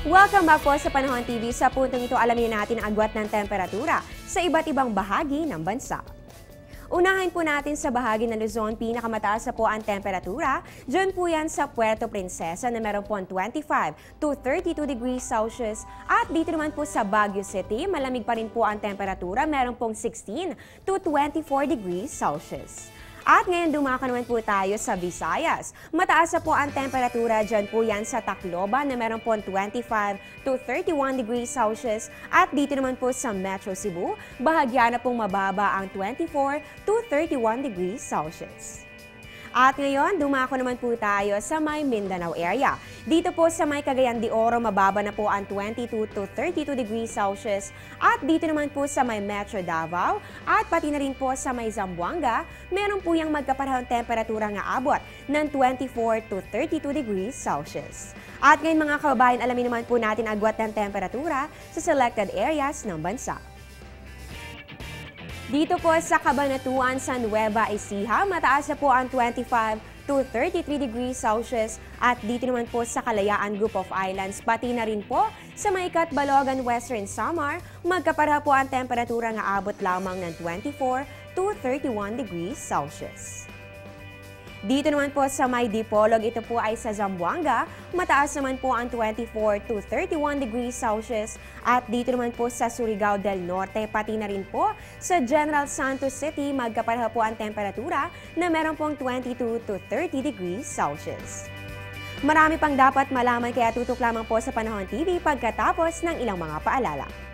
Welcome back po sa Panahon TV. Sa puntong ito, alamin natin ang agwat ng temperatura sa iba't ibang bahagi ng bansa. Unahin po natin sa bahagi ng Luzon, pinakamataas na po ang temperatura. Diyan po yan sa Puerto Princesa na meron po 25 to 32 degrees Celsius. At dito naman po sa Baguio City, malamig pa rin po ang temperatura. Meron pong 16 to 24 degrees Celsius. At ngayon dumako naman po tayo sa Visayas. Mataas na po ang temperatura dyan po yan sa Tacloban na meron po 25 to 31 degrees Celsius. At dito naman po sa Metro Cebu, bahagya na pong mababa ang 24 to 31 degrees Celsius. At ngayon, dumako naman po tayo sa may Mindanao area. Dito po sa may Cagayan de Oro, mababa na po ang 22 to 32 degrees Celsius. At dito naman po sa may Metro Davao at pati na rin po sa may Zamboanga, meron po yung magkaparehong temperatura nga abot ng 24 to 32 degrees Celsius. At ngayon mga kababayan, alamin naman po natin agwat ng temperatura sa selected areas ng bansa. Dito po sa Cabanatuan sa Nueva Ecija, mataas na po ang 25 to 33 degrees Celsius at dito naman po sa Kalayaan Group of Islands, pati na rin po sa may Catbalogan, Western Samar, magkapareha po ang temperatura nga abot lamang ng 24 to 31 degrees Celsius. Dito naman po sa may Dipolog, ito po ay sa Zamboanga, mataas naman po ang 24 to 31 degrees Celsius at dito naman po sa Surigao del Norte, pati na rin po sa General Santos City, magkapareha po ang temperatura na meron pong 22 to 30 degrees Celsius. Marami pang dapat malaman kaya tutok lamang po sa Panahon TV pagkatapos ng ilang mga paalala.